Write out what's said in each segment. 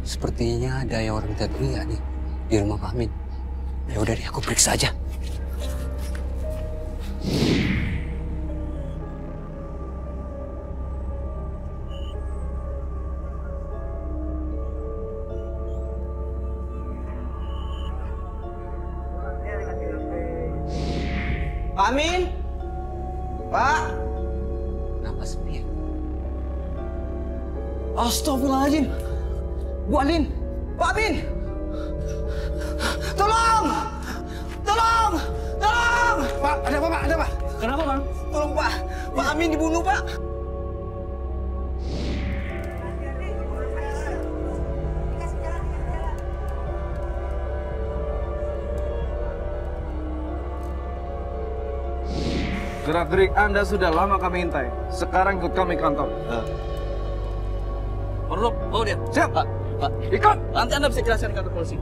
Sepertinya ada yang orang teriak nih di rumah Pak Amin. Ya udah deh, aku periksa aja. Pak Amin? Pak? Kenapa sepi? Astagfirullahaladzim. Bu Alin, Pak Amin! Tolong! Tolong! Tolong! Pak, ada apa, Pak? Ada apa? Kenapa, Bang? Tolong, Pak. Pak Amin dibunuh, Pak. Gerak-gerik Anda sudah lama kami intai. Sekarang ikut kami kantor. Perlu, bawa dia. Siap! Pak. Ikut! Nanti Anda bisa jelaskan ke kantor polisi.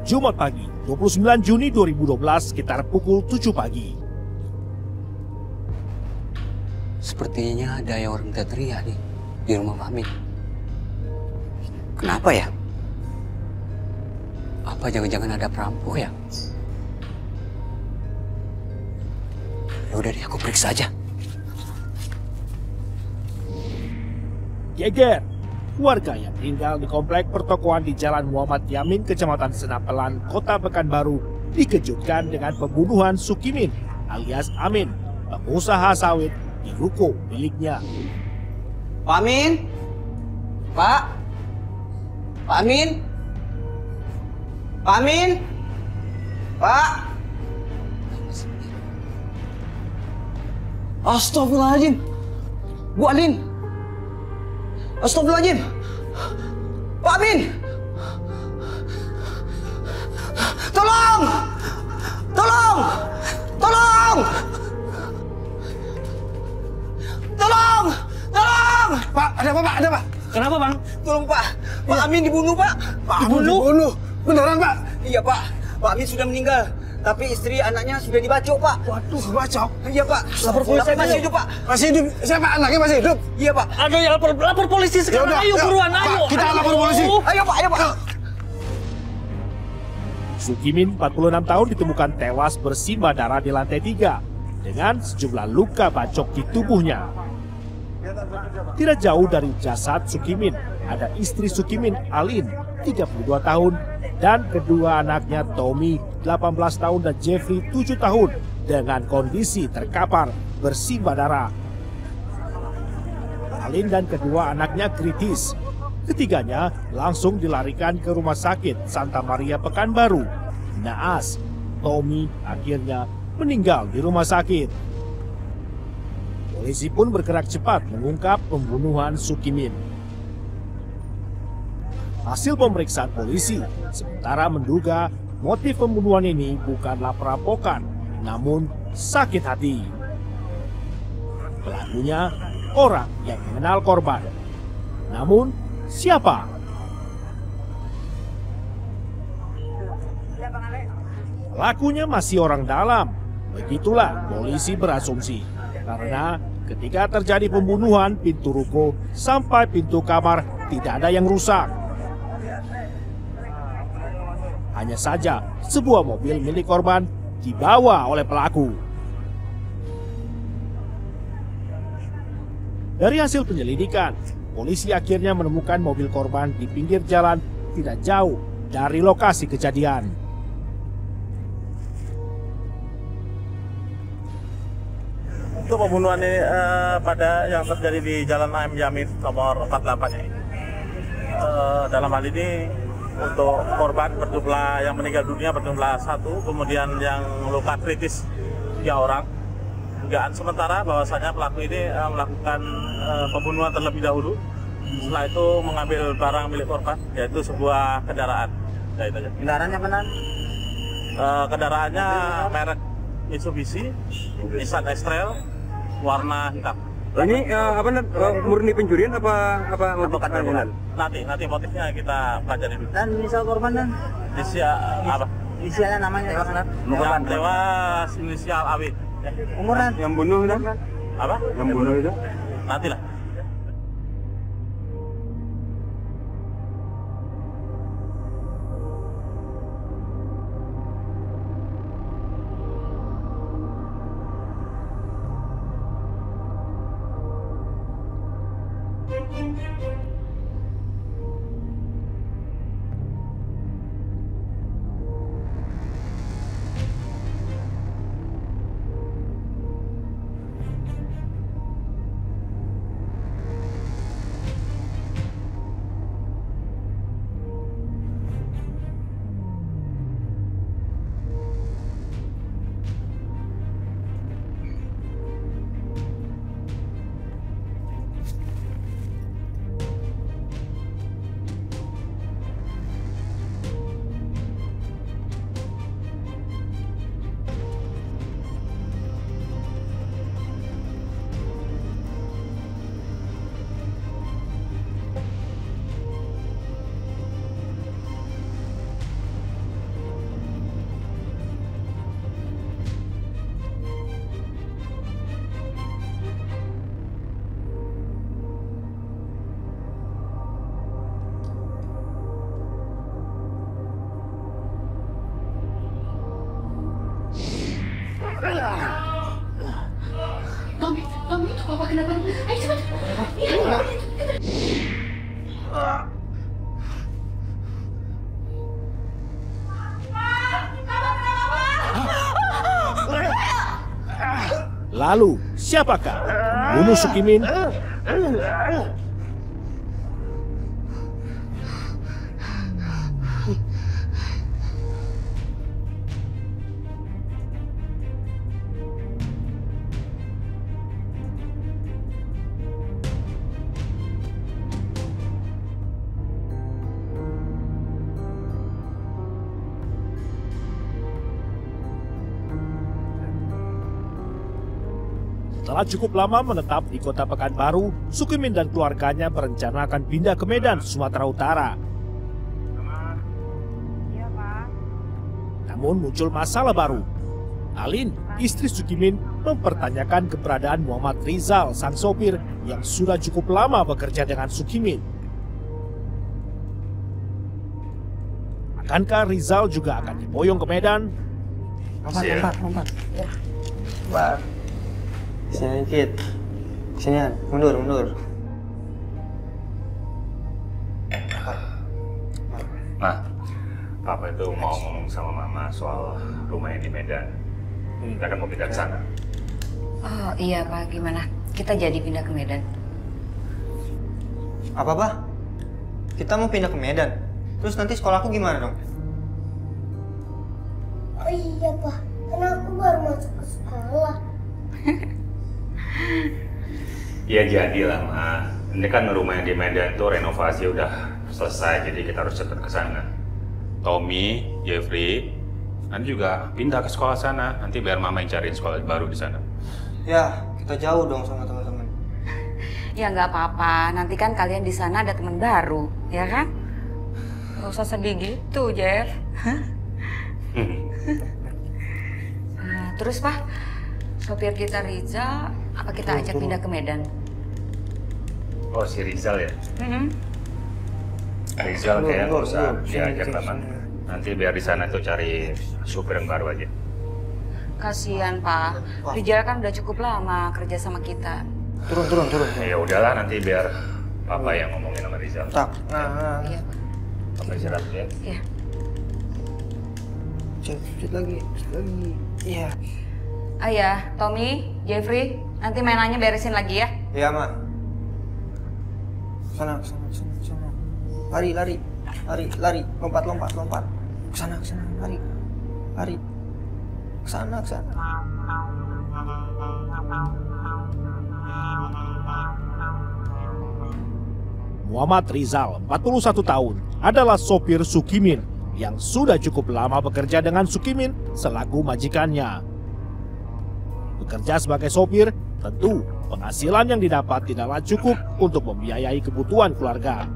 Jumat pagi, 29 Juni 2012 sekitar pukul 7 pagi. Sepertinya ada yang orang teriak nih di rumah Pak Amin. Kenapa ya? Apa jangan-jangan ada perampok ya? Ya udah deh, aku periksa aja. Geger, warga yang tinggal di komplek pertokoan di Jalan Muhammad Yamin, Kecamatan Senapelan, Kota Pekanbaru, dikejutkan dengan pembunuhan Sukimin alias Amin, pengusaha sawit di ruko miliknya. Pak Amin? Pak? Pak Amin? Pak Amin? Pak? Astagfirullahaladzim. Bu Alin. Astagfirullahaladzim. Pak Amin. Tolong. Tolong. Tolong. Tolong. Tolong. Pak, ada apa, Pak? Ada apa? Kenapa, Bang? Tolong, Pak. Pak Amin dibunuh, Pak. Pak Amin dibunuh? Beneran, Pak? Iya, Pak. Pak Amin sudah meninggal. Tapi istri anaknya sudah dibacok, Pak. Waduh, bacok. Iya, Pak. Lapor polisi masih hidup, Pak. Masih hidup? Siapa? Anaknya masih hidup? Iya, Pak. Aduh ya lapor polisi sekarang. Yaudah, Ayo yuk. buruan, Pak, ayo. kita lapor polisi. Ayo, Pak. Ayo, Pak. Sukimin, 46 tahun, ditemukan tewas bersimbah darah di lantai 3 dengan sejumlah luka bacok di tubuhnya. Tidak jauh dari jasad Sukimin, ada istri Sukimin, Alin, 32 tahun, dan kedua anaknya Tommy, 18 tahun, dan Jeffrey, 7 tahun, dengan kondisi terkapar bersimbah darah. Alin dan kedua anaknya kritis. Ketiganya langsung dilarikan ke Rumah Sakit Santa Maria Pekanbaru. Naas, Tommy akhirnya meninggal di rumah sakit. Polisi pun bergerak cepat mengungkap pembunuhan Sukimin. Hasil pemeriksaan polisi sementara menduga motif pembunuhan ini bukanlah perampokan, namun sakit hati. Pelakunya orang yang mengenal korban. Namun siapa? Pelakunya masih orang dalam. Begitulah polisi berasumsi. Karena ketika terjadi pembunuhan, pintu ruko sampai pintu kamar tidak ada yang rusak. Hanya saja sebuah mobil milik korban dibawa oleh pelaku. Dari hasil penyelidikan, polisi akhirnya menemukan mobil korban di pinggir jalan tidak jauh dari lokasi kejadian. Untuk pembunuhan ini pada yang terjadi di Jalan AM Jamin nomor 48 ini. Dalam hal ini untuk korban berjumlah yang meninggal dunia berjumlah 1, kemudian yang luka kritis 3 orang. Dugaan sementara bahwasanya pelaku ini melakukan pembunuhan terlebih dahulu. Setelah itu mengambil barang milik korban, yaitu sebuah kendaraan. Ya, itu aja. Kendaraannya mana? Kendaraannya merek Mitsubishi, Nissan X-Trail, warna hitam. Ini murni pencurian apa Bukan. Nanti motifnya kita pelajari dulu. Dan inisial korban dan Apa? inisialnya namanya Yang tewas inisial Awit. umuran yang bunuh dan Apa? yang bunuh itu Nantilah. Tommy, itu papa kenapa? Ayo cepat. Iya. Lalu, siapakah pembunuh Sukimin? Setelah cukup lama menetap di kota Pekanbaru, Sukimin dan keluarganya berencana akan pindah ke Medan, Sumatera Utara. Iya, Pak. Namun muncul masalah baru. Alin, istri Sukimin, mempertanyakan keberadaan Muhammad Rizal, sang sopir yang sudah cukup lama bekerja dengan Sukimin. Akankah Rizal juga akan diboyong ke Medan? lompat ya Pak, sini dikit, sini mundur. Nah, Papa itu mau ngomong sama Mama soal rumah yang di Medan. Kita kan mau pindah ke sana. Oh iya Pak, gimana? Kita jadi pindah ke Medan. Apa, Pak? Kita mau pindah ke Medan. Terus nanti sekolahku gimana dong? Oh iya Pak, karena aku baru masuk ke sekolah. Ya jadilah, Ma. Ini kan rumah yang di Medan tuh renovasi udah selesai, jadi kita harus cepet ke sana. Tommy, Jeffrey, nanti juga pindah ke sekolah sana. Nanti biar Mama yang cariin sekolah baru di sana. Ya, kita jauh dong sama teman-teman. Ya nggak apa-apa, nanti kan kalian di sana ada teman baru, ya kan? Gak usah sedih gitu, Jeff. Nah, terus Pak, sopir kita Rizal, apa kita ajak pindah ke Medan? Oh, si Rizal ya? Rizal kayaknya nggak usah diajak lah, Man. Nanti biar di sana tuh cari supir yang baru aja. Kasihan Pak, Rizal kan udah cukup lama kerja sama kita. Turun. Ya udahlah, nanti biar Papa yang ngomongin sama Rizal. Tak. Iya Pak. Papa istirahat ya. Iya. Sedikit lagi. Iya. Ayah, Tommy, Jeffrey, nanti mainannya beresin lagi ya. Iya, Ma. Sana. Lari. Lompat. Kesana, lari. Kesana. Muhammad Rizal, 41 tahun, adalah sopir Sukimin yang sudah cukup lama bekerja dengan Sukimin selaku majikannya. Bekerja sebagai sopir, tentu penghasilan yang didapat tidaklah cukup untuk membiayai kebutuhan keluarga.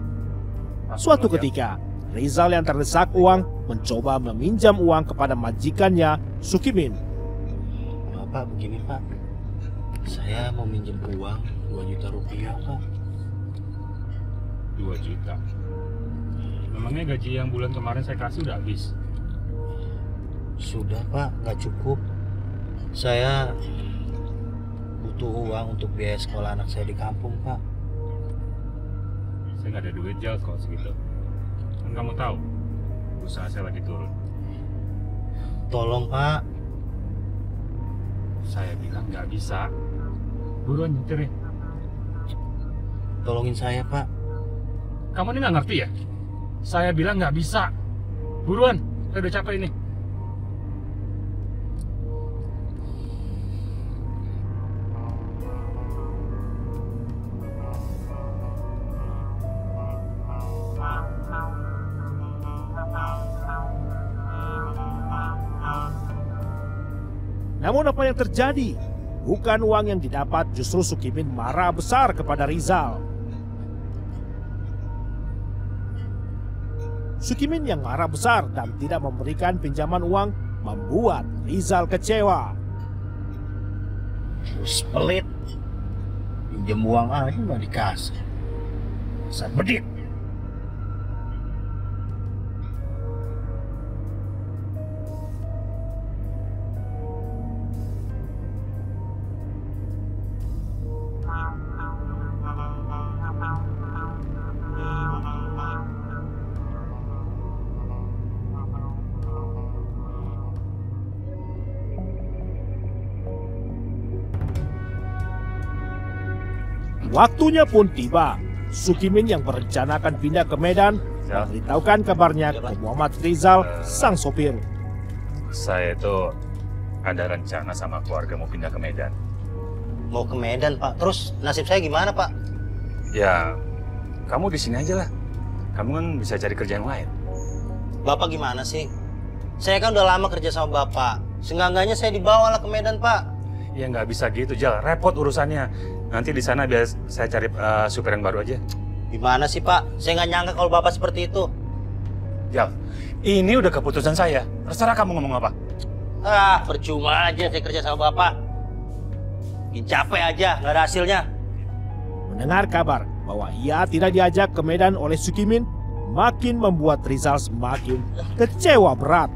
Suatu ketika, Rizal yang terdesak uang mencoba meminjam uang kepada majikannya, Sukimin. Pak, begini Pak, saya mau minjem uang 2 juta rupiah Pak. 2 juta? Memangnya gaji yang bulan kemarin saya kasih udah habis? Sudah Pak, nggak cukup. Saya butuh uang untuk biaya sekolah anak saya di kampung Pak. Saya nggak ada duit Jal kalau segitu. Kan kamu tahu, usaha saya lagi turun. Tolong Pak. Saya bilang nggak bisa. Buruan nyetir ya. Tolongin saya Pak. Kamu ini nggak ngerti ya? Saya bilang nggak bisa. Buruan, saya udah capek ini. Namun apa yang terjadi? Bukan uang yang didapat, justru Sukimin marah besar kepada Rizal. Sukimin yang marah besar dan tidak memberikan pinjaman uang membuat Rizal kecewa. Pelit. Pinjam uang aja nggak dikasih. Dasar bedit. Waktunya pun tiba. Sukimin yang berencana akan pindah ke Medan memberitahukan kabarnya ke Muhammad Rizal, sang sopir. Saya itu ada rencana sama keluarga mau pindah ke Medan. Mau ke Medan Pak, terus nasib saya gimana Pak? Ya, kamu di sini aja lah. Kamu kan bisa cari kerja yang lain. Bapak gimana sih? Saya kan udah lama kerja sama Bapak. Seenggak-enggaknya saya dibawa lah ke Medan Pak. Ya nggak bisa gitu, Jal. Repot urusannya. Nanti di sana biar saya cari supir yang baru aja. Gimana sih Pak? Saya nggak nyangka kalau Bapak seperti itu. Jal, ini udah keputusan saya. Terserah kamu ngomong apa. Ah, percuma aja saya kerja sama Bapak. Bikin capek aja, nggak ada hasilnya. Mendengar kabar bahwa ia tidak diajak ke Medan oleh Sukimin, makin membuat Rizal semakin kecewa berat.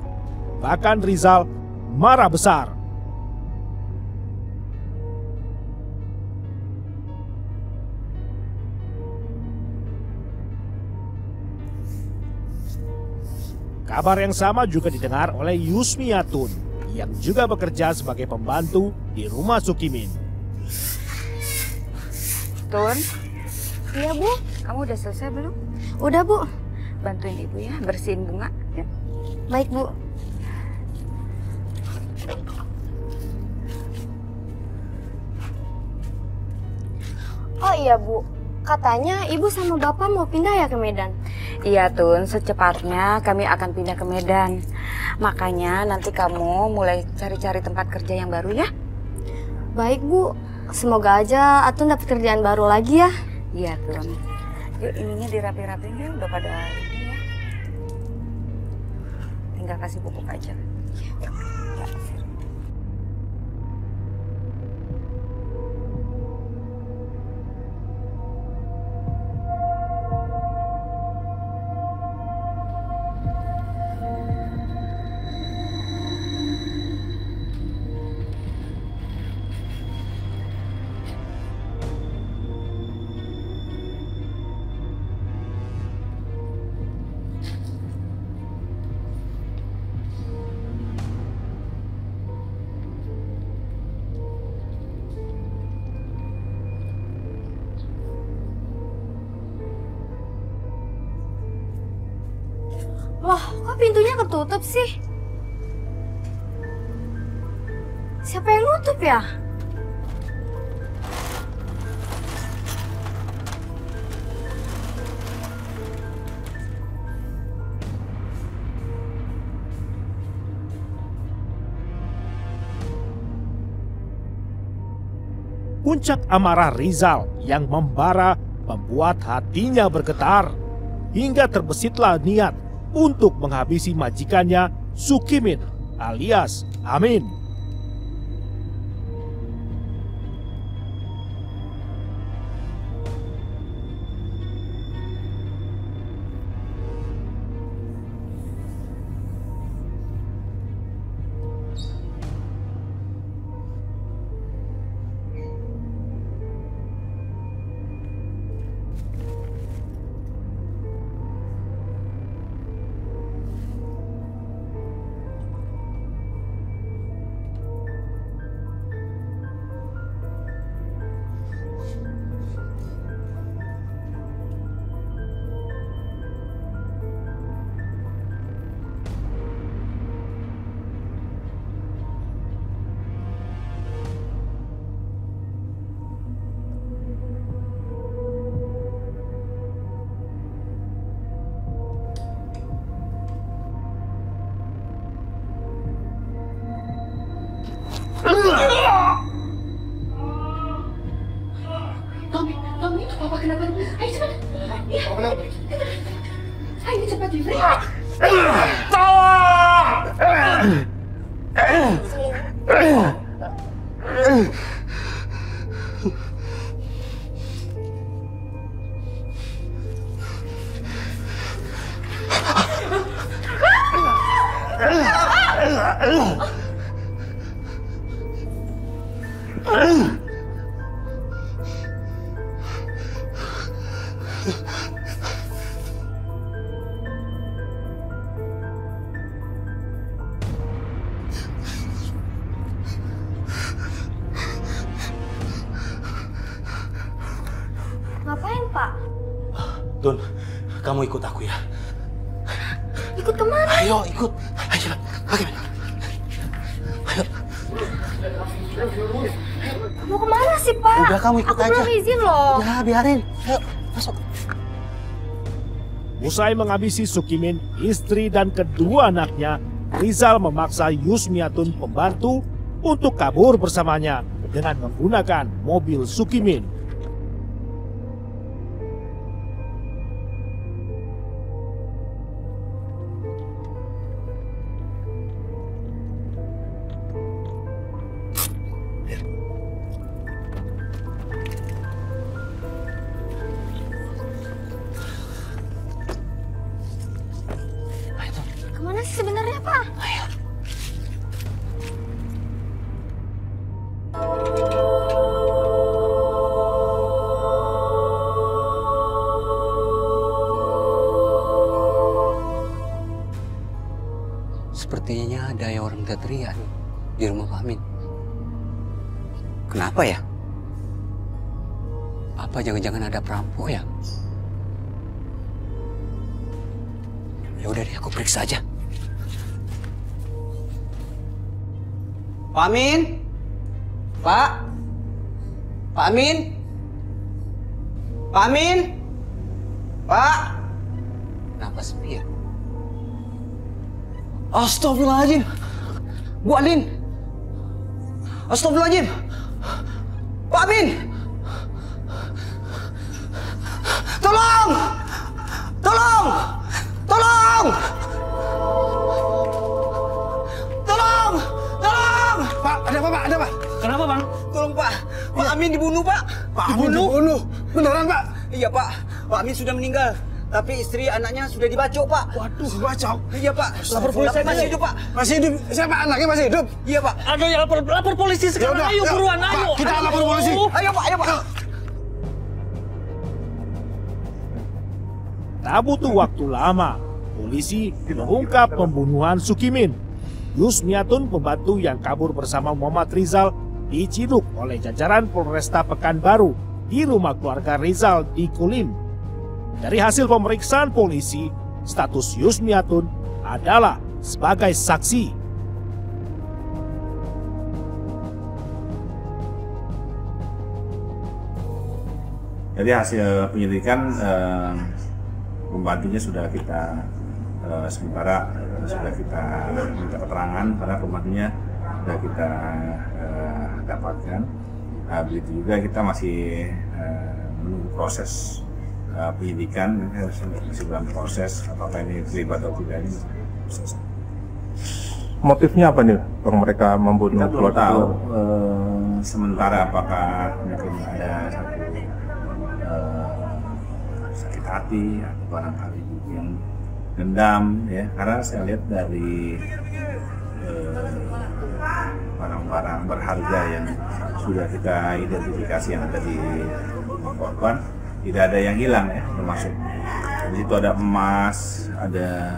Bahkan Rizal marah besar. Kabar yang sama juga didengar oleh Yusmiatun yang juga bekerja sebagai pembantu di rumah Sukimin. Tun, Iya Bu, kamu udah selesai belum? udah Bu. Bantuin ibu ya, bersihin bunga. Ya. Baik Bu. Oh iya Bu, katanya Ibu sama Bapak mau pindah ya ke Medan? Iya Tun, secepatnya kami akan pindah ke Medan. Makanya nanti kamu mulai cari-cari tempat kerja yang baru ya. Baik Bu, semoga aja Atun dapat kerjaan baru lagi ya. Iya Tun. Yuk ininya dirapi-rapiin ya, udah pada ini ya. Tinggal kasih pupuk aja. Ya. Loh, kok pintunya ketutup sih? Siapa yang nutup ya? Puncak amarah Rizal yang membara membuat hatinya bergetar. Hingga terbesitlah niat untuk menghabisi majikannya Sukimin alias Amin. Tommy, papa kenapa? Ayo cepat. Ya. Ayo cepat, Jeffrey. Ngapain, Pak? Tun, kamu ikut aku ya. Ikut kemana? Ayo ikut. Ayo cepat. Oke. Ayo. Mau kemana sih, Pak? Udah, kamu ikut Aku aja. belum izin loh. Ya biarin. Ayo masuk. Usai menghabisi Sukimin, istri dan kedua anaknya, Rizal memaksa Yusmiatun pembantu untuk kabur bersamanya dengan menggunakan mobil Sukimin. Kemana sih sebenarnya, Pak? Ayo. Sepertinya ada yang orang teriak nih di rumah Pak Amin. Kenapa ya? Apa jangan-jangan ada perampok ya? Ya udah deh, aku periksa aja. Pak Amin? Pak? Pak Amin? Pak Amin? Pak? Kenapa sepi ya? Astagfirullahaladzim. Bu Andin. Astagfirullahaladzim. Pak Amin. Tolong! Tolong! Tolong! Tolong! Tolong! Pak, ada apa, Pak? Ada apa? Kenapa, Bang? Tolong, Pak. Pak Amin dibunuh, Pak. Pak Amin dibunuh? Beneran, Pak? Iya, Pak. Pak Amin sudah meninggal. Tapi istri anaknya sudah dibacok, Pak. Waduh, dibacok? Iya, Pak. Lapor polisi. Masih hidup, Pak. Masih hidup? Siapa? Anaknya masih hidup? Iya, Pak. Aduh, ya lapor polisi sekarang. Yaudah, Ayo yuk. buruan, Pak, ayo. kita lapor polisi. Ayo, Pak. Ayo, Pak. Tak butuh waktu lama, polisi mengungkap pembunuhan Sukimin. Yusmiatun, pembantu yang kabur bersama Muhammad Rizal, diciduk oleh jajaran Polresta Pekanbaru di rumah keluarga Rizal di Kulim. Dari hasil pemeriksaan polisi, status Yusmiatun adalah sebagai saksi. Jadi hasil penyelidikan pembantunya sudah kita sementara sudah kita minta keterangan karena pembantunya sudah kita dapatkan. Begitu juga kita masih menunggu proses penyidikan, masih dalam proses apakah ini terlibat atau tidak ini proses. Motifnya apa nih bang mereka membunuh? Kita belum tahu sementara apakah mungkin ada satu sakit hati atau barangkali yang dendam ya, karena saya lihat dari barang-barang berharga yang sudah kita identifikasi yang ada di rumah korban tidak ada yang hilang ya, termasuk di situ ada emas, ada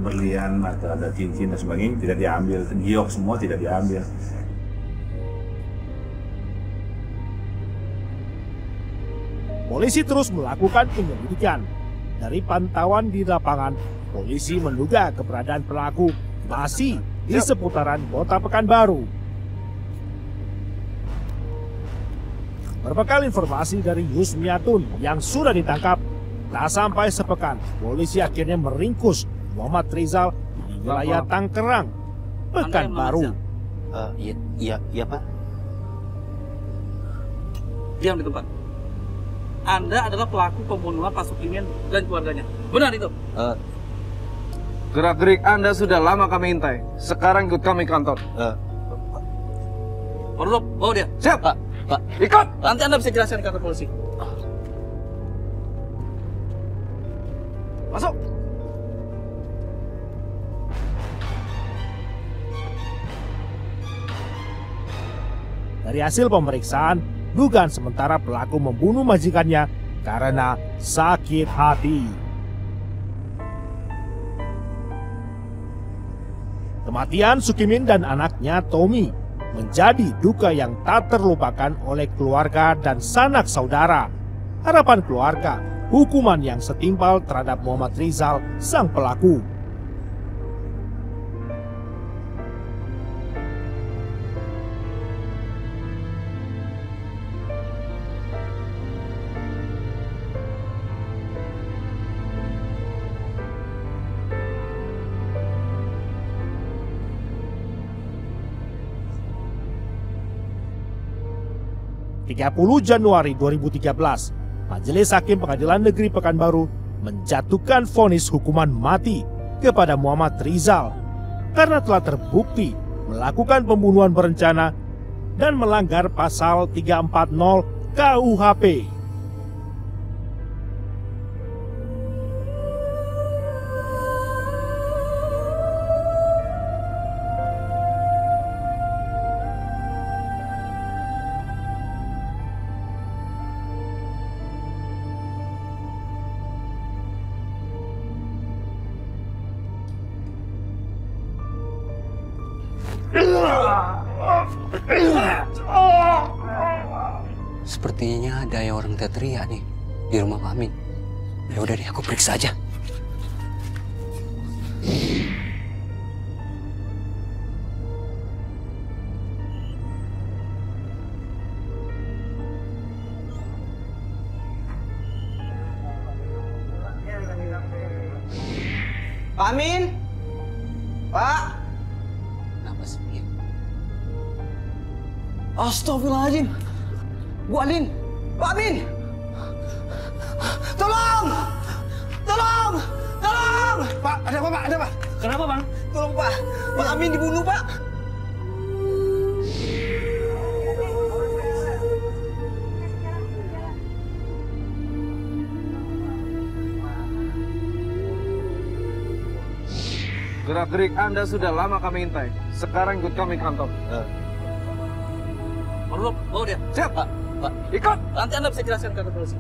berlian atau ada cincin dan sebagainya tidak diambil, giok semua tidak diambil. Polisi terus melakukan penyelidikan. Dari pantauan di lapangan, polisi menduga keberadaan pelaku masih di seputaran Kota Pekanbaru. Berbekal informasi dari Yusmiatun yang sudah ditangkap, tak sampai sepekan, polisi akhirnya meringkus Muhammad Rizal di wilayah Tangkerang, Pekanbaru. Iya Pak. Diam di tempat. Anda adalah pelaku pembunuhan Pak Sukimin dan keluarganya. Benar itu? Gerak-gerik Anda sudah lama kami intai. Sekarang ikut kami kantor. Orlop, bawa dia. Siap, Pak. Pak, ikut. Nanti Anda bisa jelaskan di kantor polisi. Masuk. Dari hasil pemeriksaan, dugaan sementara pelaku membunuh majikannya karena sakit hati. Kematian Sukimin dan anaknya Tommy menjadi duka yang tak terlupakan oleh keluarga dan sanak saudara. Harapan keluarga, hukuman yang setimpal terhadap Muhammad Rizal, sang pelaku. (30 Januari 2013), Majelis Hakim Pengadilan Negeri Pekanbaru menjatuhkan vonis hukuman mati kepada Muhammad Rizal karena telah terbukti melakukan pembunuhan berencana dan melanggar pasal 340 KUHP. Sepertinya ada yang orang teriak nih di rumah Pak Amin. Ya udah deh, aku periksa aja. Pak Amin? Pak? Kenapa sih? Astagfirullahaladzim. Bu Alin, Pak Amin! Tolong! Tolong! Tolong! Pak, ada apa Pak? Ada apa? Kenapa Bang? Tolong Pak, Pak Amin dibunuh Pak. Gerak-gerik Anda sudah lama kami intai. Sekarang ikut kami kantor. Orlop, bawa dia. Siap, Pak. Pak, ikut. Nanti Anda bisa jelaskan ke kantor polisi.